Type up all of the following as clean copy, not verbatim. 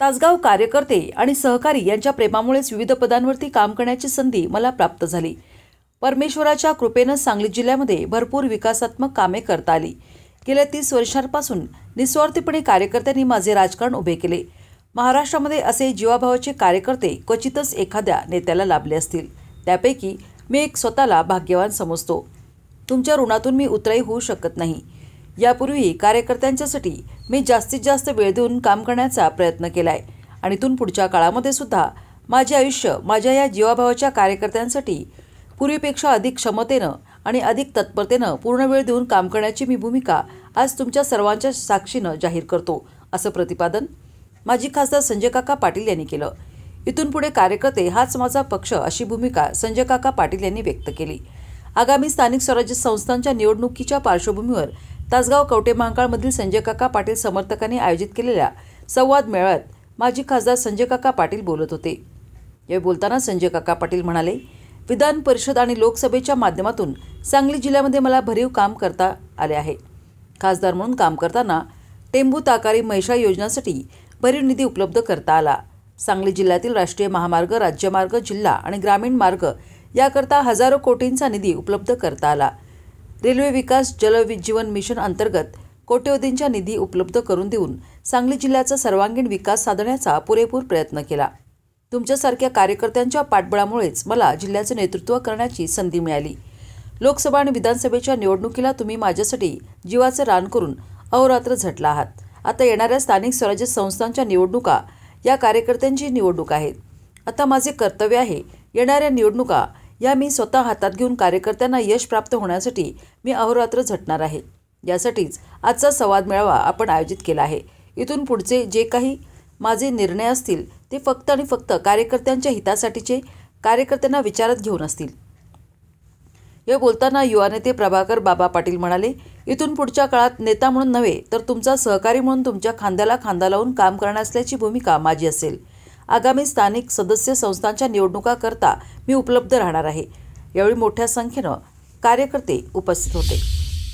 तासगाव कार्यकर्ते आणि सहकारी यांच्या प्रेमामुळेच विविध पदांवरती काम करण्याची संधी मला प्राप्त झाली। परमेश्वराच्या कृपेने सांगली जिल्ह्यामध्ये भरपूर विकासात्मक कामे करता आली। गेल्या 30 वर्षांपासून निस्वार्थीपणे कार्यकर्त्यांनी माझे राजकारण उभे केले। महाराष्ट्रामध्ये असे जीवाभावाचे कार्यकर्ते क्वचितच एखाद्या नेत्याला लाभले असतील। त्यापैकी मी एक स्वतःला भाग्यवान समजतो। तुमच्या ऋणातून मी उतराई होऊ शकत नाही। यापूर्वी कार्यकर्त्यांच्यासाठी मी जास्तीत जास्त वेळ देऊन काम करण्याचा प्रयत्न केलाय आणि इथून पुढच्या काळामध्ये सुद्धा माझे आयुष्य माझ्या या जीवाभावाच्या कार्यकर्त्यांसाठी पूर्वीपेक्षा अधिक क्षमतेने आणि अधिक तत्परतेने पूर्ण वेळ देऊन काम करण्याची मी भूमिका आज तुमच्या सर्वांच्या साक्षीने जाहीर करतो, असं प्रतिपादन माजी खासदार संजय काका पाटील यांनी केलं। इथून पुढे कार्यकर्ते हाच माझा पक्ष अशी भूमिका संजय काका पाटील यांनी व्यक्त केली। आगामी स्थानिक स्वराज्य संस्थांच्या निवडणुकीच्या पार्श्वभूमीवर तासगाव कवठेमहांकाळमधील संजय काका पाटील समर्थकांनी आयोजित केलेल्या संवाद मेळाव्यात माजी खासदार संजय काका पाटील बोलत होते। यावेळी बोलताना संजय काका पाटील म्हणाले, विधान परिषद आणि लोकसभेच्या माध्यमातून सांगली जिल्ह्यामध्ये मला भरीव काम करता आले आहे। खासदार म्हणून काम करताना टेंभू ताकारी म्हैसाळ योजनांसाठी भरीव निधी उपलब्ध करता आला। सांगली जिल्ह्यातील राष्ट्रीय महामार्ग, राज्यमार्ग, जिल्हा आणि ग्रामीण मार्ग याकरता हजारो कोटींचा निधी उपलब्ध करता आला। रेल्वे विकास, जलजीवन मिशन अंतर्गत कोट्यवधींचा निधी उपलब्ध करून देऊन सांगली जिल्ह्याचा सर्वांगीण विकास साधण्याचा पुरेपूर प्रयत्न केला। तुमच्यासारख्या कार्यकर्त्यांच्या पाठबळामुळेच मला जिल्ह्याचे नेतृत्व करण्याची संधी मिळाली। लोकसभा आणि विधानसभेच्या निवडणुकीला तुम्ही माझ्यासाठी जीवाचे रान करून अहोरात्र झटला आहात। आता येणाऱ्या स्थानिक स्वराज्य संस्थांच्या निवडणुका या कार्यकर्त्यांची निवडणूक आहेत। आता माझे कर्तव्य आहे येणाऱ्या निवडणुका या मी स्वतः हातात घेऊन कार्यकर्त्यांना यश प्राप्त होण्यासाठी मी अहोरात्र झटणार आहे। यासाठीच आजचा संवाद मेळावा आपण आयोजित केला आहे। इथून पुढचे जे काही माझे निर्णय असतील ते फक्त आणि फक्त कार्यकर्त्यांच्या हितासाठीचे, कार्यकर्त्यांना विचारात घेऊन असतील। या बोलताना युवा नेते प्रभाकर बाबा पाटील म्हणाले, इथून पुढच्या काळात नेता म्हणून नव्हे तर तुमचा सहकारी म्हणून तुमच्या खांद्याला खांदा लावून काम करणार असल्याची भूमिका माझी असेल। आगामी स्थानिक सदस्य संस्थांच्या निवडणुका करता मी उपलब्ध राहणार आहे। यावेळी मोठ्या संख्येने कार्यकर्ते उपस्थित होते।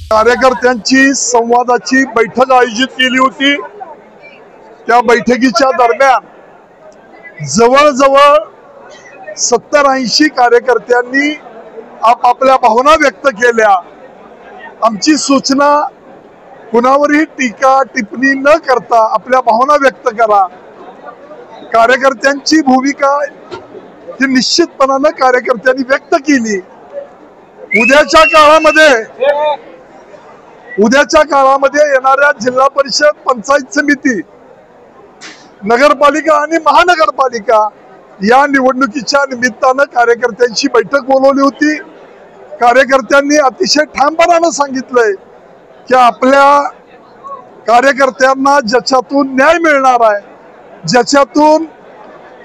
कार्यकर्त्यांची संवादाची बैठक आयोजित केली होती। त्या बैठकीच्या दरम्यान जवळजवळ 70-80 कार्यकर्त्यांनी आपापल्या भावना व्यक्त केल्या। आमची सूचना कुणावरही टीका टिप्पणी न करता आपल्या भावना व्यक्त करा। कार्यकर्त्यांची भूमिका ही निश्चितपणाने कार्यकर्त्यांनी व्यक्त केली। उद्याच्या काळामध्ये येणाऱ्या जिल्हा परिषद, पंचायत समिती, नगरपालिका आणि महानगरपालिका या निवडणुकीच्या निमित्तानं कार्यकर्त्यांची बैठक बोलवली होती। कार्यकर्त्यांनी अतिशय ठामपणाने सांगितलंय की आपल्या कार्यकर्त्यांना ज्याच्यातून न्याय मिळणार आहे, ज्याच्यातून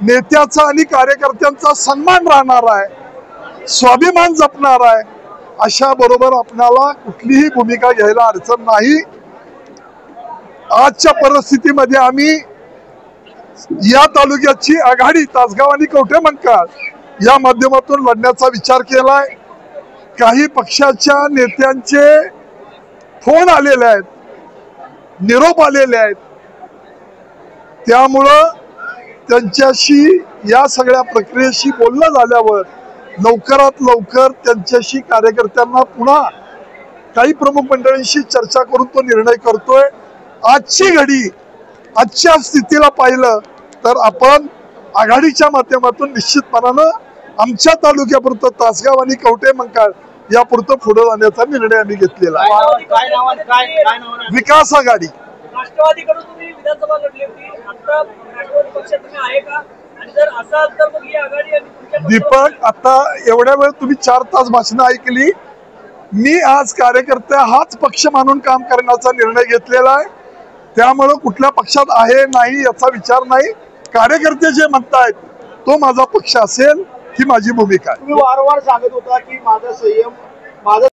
नेत्याचा आणि कार्यकर्त्यांचा सन्मान राहणार आहे, स्वाभिमान जपणार आहे, अशा बरोबर आपल्याला कुठलीही भूमिका घ्यायला अडचण नाही। आजच्या परिस्थितीमध्ये आम्ही या तालुक्याची आघाडी तासगाव आणि कवठेमहांकाळ या माध्यमातून लढण्याचा विचार केलाय। काही पक्षाच्या नेत्यांचे फोन आलेले आहेत, निरोप आलेले आहेत, त्यामुळं त्यांच्याशी या सगळ्या प्रक्रियेशी बोलणं झाल्यावर लवकरात लवकर त्यांच्याशी कार्यकर्त्यांना पुन्हा काही प्रमुख मंडळींशी चर्चा करून तो निर्णय करतोय। आजची घडी, आजच्या स्थितीला पाहिलं तर आपण आघाडीच्या माध्यमातून निश्चितपणानं आमच्या तालुक्यापुरतं तासगाव आणि कवठेमहांकाळ यापुरतं पुढे जाण्याचा निर्णय आम्ही घेतलेला आहे। विकास आघाडी। राष्ट्रवादीकडून तुम्ही विधानसभा लढली होती, आता राष्ट्रवादी पक्षात तुम्ही आहे का? आणि जर असाल तर मग ही आघाडी आणि दीपक, आता एवढ्या वेळ तुम्ही 4 तास भाषण ऐकली। मी आज कार्यकर्ते हाच पक्ष मानून काम करण्याचा निर्णय घेतलेला आहे। त्यामुळे कुठल्या पक्षात आहे नाही याचा विचार नाही। कार्यकर्ते जे म्हणतायत तो माझा पक्ष असेल ही माझी भूमिका आहे। तुम्ही वारंवार सांगत होता की माझा संयम, माझा